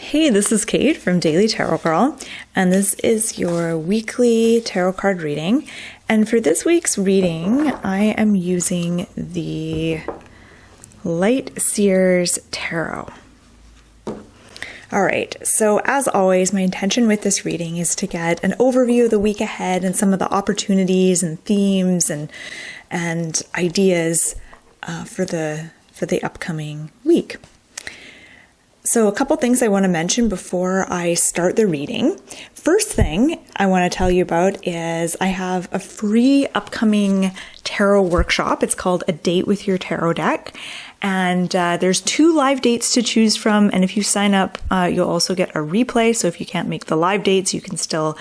Hey, this is Kate from Daily Tarot Girl, and this is your weekly tarot card reading. And for this week's reading, I am using the Light Seers Tarot. All right, so as always, my intention with this reading is to get an overview of the week ahead and some of the opportunities and themes and ideas for the upcoming week. So a couple things I want to mention before I start the reading. First thing I want to tell you about is I have a free upcoming tarot workshop. It's called A Date with Your Tarot Deck. And there's 2 live dates to choose from. And if you sign up, you'll also get a replay. So if you can't make the live dates, you can still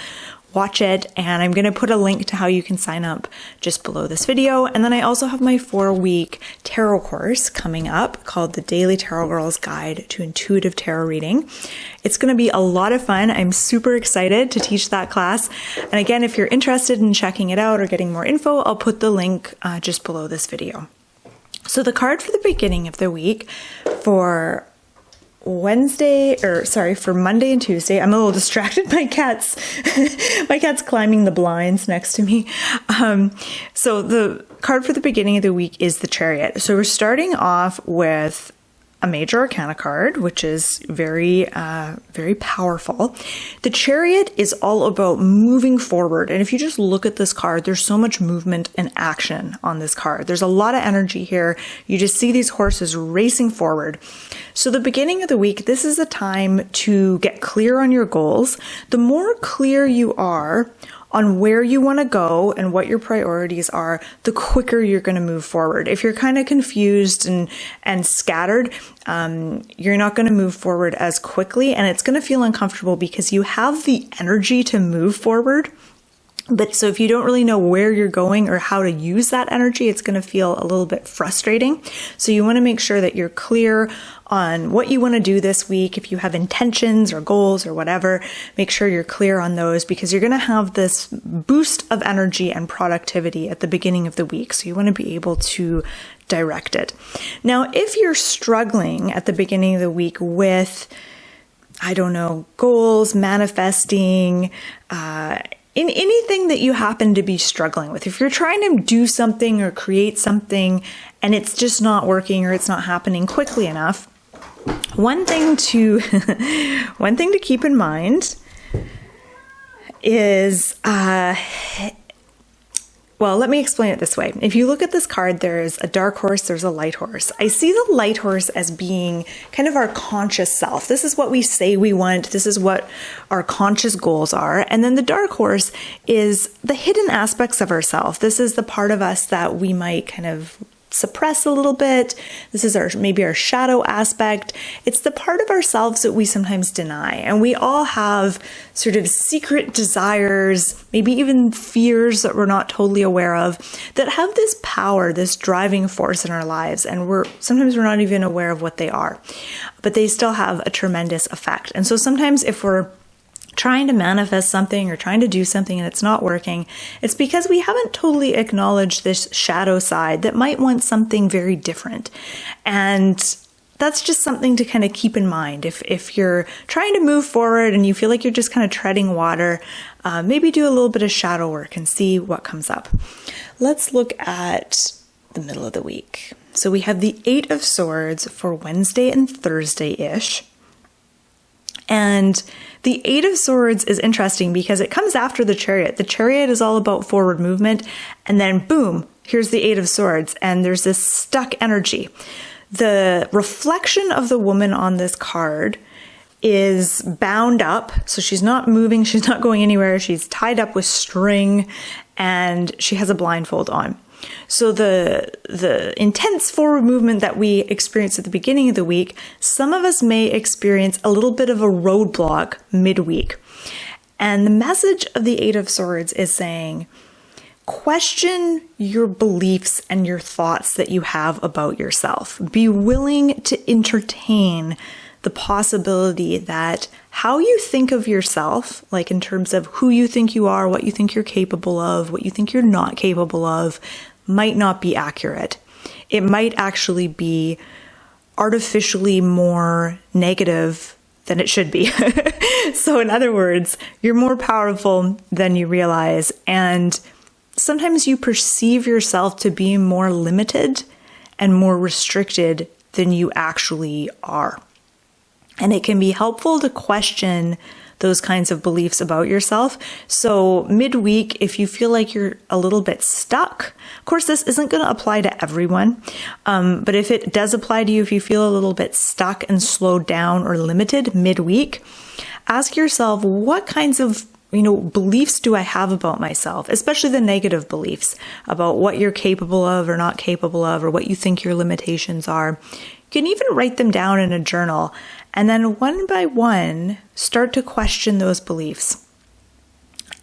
watch it. And I'm going to put a link to how you can sign up just below this video. And then I also have my 4-week tarot course coming up called the Daily Tarot Girl's Guide to Intuitive Tarot Reading. It's going to be a lot of fun. I'm super excited to teach that class. And again, if you're interested in checking it out or getting more info, I'll put the link just below this video. So the card for the beginning of the week for Monday and Tuesday. I'm a little distracted. My cat's climbing the blinds next to me. So the card for the beginning of the week is the Chariot. So we're starting off with a major arcana card, which is very powerful. The Chariot is all about moving forward. And if you just look at this card, there's so much movement and action on this card. There's a lot of energy here. You just see these horses racing forward. So the beginning of the week, this is a time to get clear on your goals. The more clear you are on where you want to go and what your priorities are, the quicker you're going to move forward. If you're kind of confused and scattered, you're not going to move forward as quickly, and it's going to feel uncomfortable because you have the energy to move forward. But so if you don't really know where you're going or how to use that energy, it's going to feel a little bit frustrating. So you want to make sure that you're clear on what you want to do this week. If you have intentions or goals or whatever, make sure you're clear on those because you're going to have this boost of energy and productivity at the beginning of the week. So you want to be able to direct it. Now, if you're struggling at the beginning of the week with, goals, manifesting, in anything that you happen to be struggling with, if you're trying to do something or create something and it's just not working or it's not happening quickly enough, one thing to keep in mind is, let me explain it this way. If you look at this card, there's a dark horse, there's a light horse. I see the light horse as being kind of our conscious self. This is what we say we want. This is what our conscious goals are. And then the dark horse is the hidden aspects of ourselves. This is the part of us that we might kind of suppress a little bit. This is maybe our shadow aspect. It's the part of ourselves that we sometimes deny. And we all have sort of secret desires, maybe even fears that we're not totally aware of, that have this power, this driving force in our lives. And sometimes we're not even aware of what they are, but they still have a tremendous effect. And so sometimes if we're trying to manifest something or trying to do something and it's not working, it's because we haven't totally acknowledged this shadow side that might want something very different. And that's just something to kind of keep in mind. If you're trying to move forward and you feel like you're just kind of treading water, maybe do a little bit of shadow work and see what comes up. Let's look at the middle of the week. So we have the 8 of Swords for Wednesday and Thursday-ish. And the 8 of Swords is interesting because it comes after the Chariot. The Chariot is all about forward movement, and then boom, here's the 8 of Swords, and there's this stuck energy. The reflection of the woman on this card is bound up, so she's not moving, she's not going anywhere, she's tied up with string, and she has a blindfold on. So the intense forward movement that we experience at the beginning of the week, some of us may experience a little bit of a roadblock midweek. And the message of the 8 of Swords is saying, question your beliefs and your thoughts that you have about yourself. Be willing to entertain the possibility that how you think of yourself, like in terms of who you think you are, what you think you're capable of, what you think you're not capable of, might not be accurate. It might actually be artificially more negative than it should be. So in other words, you're more powerful than you realize. And sometimes you perceive yourself to be more limited and more restricted than you actually are. And it can be helpful to question those kinds of beliefs about yourself. So midweek, if you feel like you're a little bit stuck, of course, this isn't going to apply to everyone. But if it does apply to you, if you feel a little bit stuck and slowed down or limited midweek, ask yourself, what kinds of beliefs do I have about myself, especially the negative beliefs about what you're capable of or not capable of, or what you think your limitations are. You can even write them down in a journal, and then one by one, start to question those beliefs.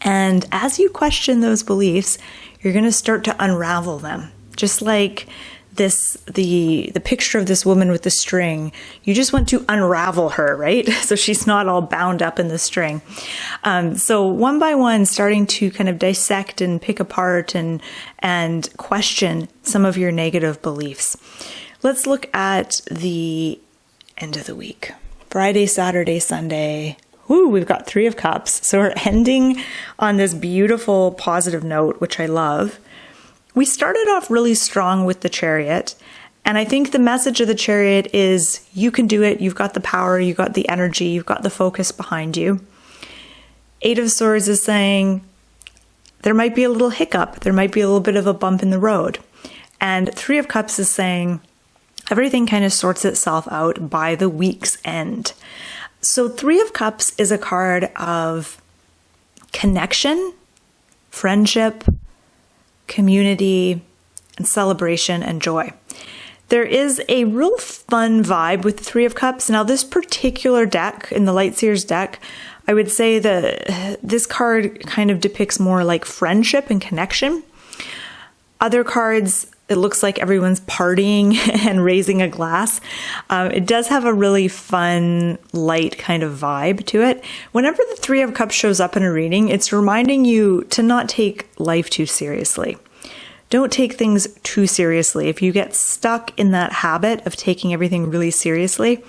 And as you question those beliefs, you're going to start to unravel them. Just like the picture of this woman with the string, you just want to unravel her, right? So she's not all bound up in the string. So one by one, starting to kind of dissect and pick apart and question some of your negative beliefs. Let's look at the end of the week. Friday, Saturday, Sunday. Ooh, we've got 3 of Cups. So we're ending on this beautiful positive note, which I love. We started off really strong with the Chariot. And I think the message of the Chariot is you can do it. You've got the power. You've got the energy. You've got the focus behind you. 8 of Swords is saying there might be a little hiccup. There might be a little bit of a bump in the road. And 3 of Cups is saying everything kind of sorts itself out by the week's end. So 3 of Cups is a card of connection, friendship, community, and celebration and joy. There is a real fun vibe with the 3 of Cups. Now, this particular deck, in the Light Seers deck, I would say that this card kind of depicts more like friendship and connection. Other cards, it looks like everyone's partying and raising a glass. It does have a really fun, light kind of vibe to it. Whenever the 3 of Cups shows up in a reading, it's reminding you to not take life too seriously. Don't take things too seriously. If you get stuck in that habit of taking everything really seriously,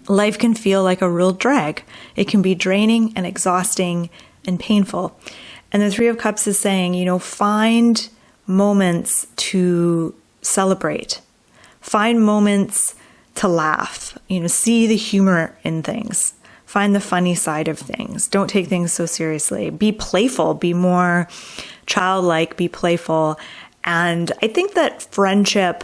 life can feel like a real drag. It can be draining and exhausting and painful. And the 3 of Cups is saying, find moments to celebrate. Find moments to laugh. See the humor in things. Find the funny side of things. Don't take things so seriously. Be playful. Be more childlike. Be playful. And I think that friendship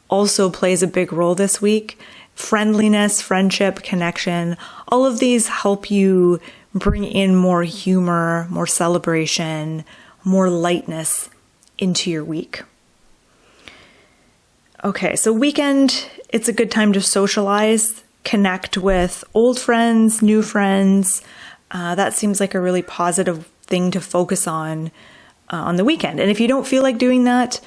also plays a big role this week. Friendliness, friendship, connection, all of these help you bring in more humor, more celebration, more lightness into your week. Okay, so weekend, it's a good time to socialize, connect with old friends, new friends. That seems like a really positive thing to focus on the weekend. And if you don't feel like doing that,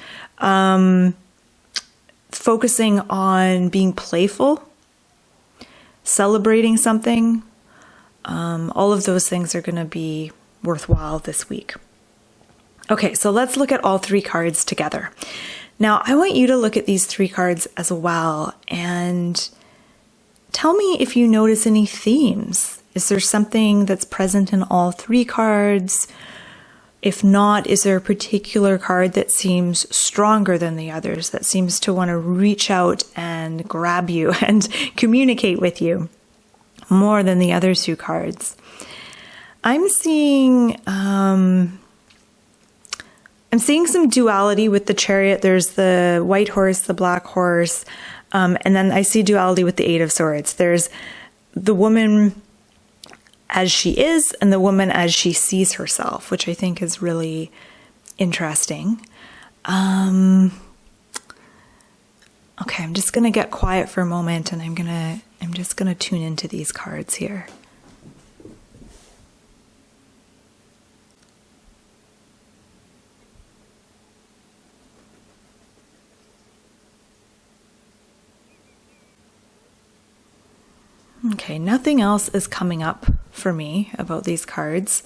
focusing on being playful, celebrating something, all of those things are going to be worthwhile this week. Okay, so let's look at all 3 cards together. Now, I want you to look at these 3 cards as well and tell me if you notice any themes. Is there something that's present in all 3 cards? If not, is there a particular card that seems stronger than the others, that seems to want to reach out and grab you and communicate with you more than the other 2 cards? I'm seeing some duality with the Chariot. There's the white horse, the black horse, and then I see duality with the 8 of Swords. There's the woman as she is and the woman as she sees herself, which I think is really interesting. Okay, I'm just going to get quiet for a moment and I'm just going to tune into these cards here. Okay, nothing else is coming up for me about these cards.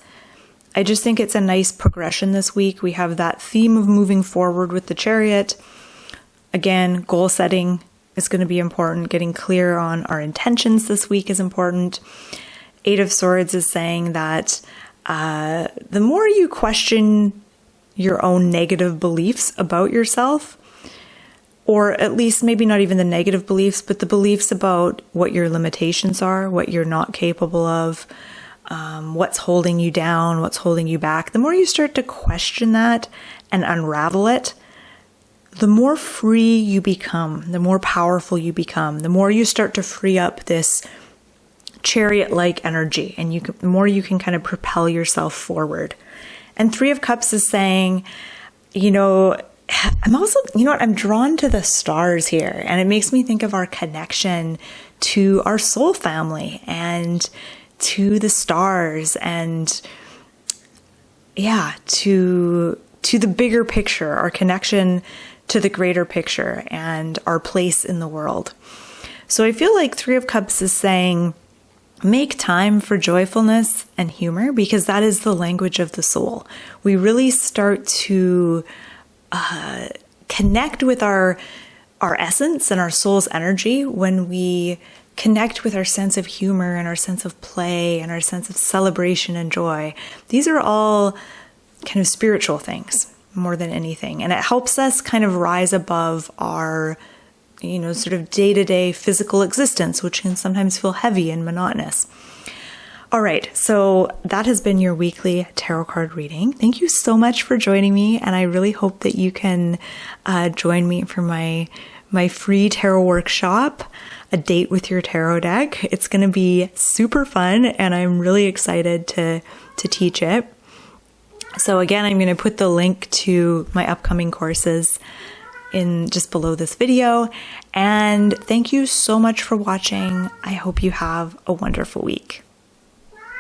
I just think it's a nice progression this week. We have that theme of moving forward with the Chariot. Again, goal setting, is going to be important. Getting clear on our intentions this week is important. Eight of Swords is saying that the more you question your own negative beliefs about yourself, or at least maybe not even the negative beliefs, but the beliefs about what your limitations are, what you're not capable of, what's holding you down, what's holding you back. The more you start to question that and unravel it, the more free you become, the more powerful you become, the more you start to free up this chariot-like energy, and the more you can kind of propel yourself forward. And Three of Cups is saying, I'm drawn to the stars here, and it makes me think of our connection to our soul family and to the stars, and to the bigger picture, our connection to the greater picture and our place in the world. So I feel like Three of Cups is saying, make time for joyfulness and humor, because that is the language of the soul. We really start to connect with our essence and our soul's energy when we connect with our sense of humor and our sense of play and our sense of celebration and joy. These are all kind of spiritual things more than anything. And it helps us kind of rise above our sort of day-to-day physical existence, which can sometimes feel heavy and monotonous. All right, so that has been your weekly tarot card reading. Thank you so much for joining me, and I really hope that you can join me for my free tarot workshop, A Date with Your Tarot Deck. It's going to be super fun, and I'm really excited to teach it. So again, I'm going to put the link to my upcoming courses in just below this video. And thank you so much for watching. I hope you have a wonderful week.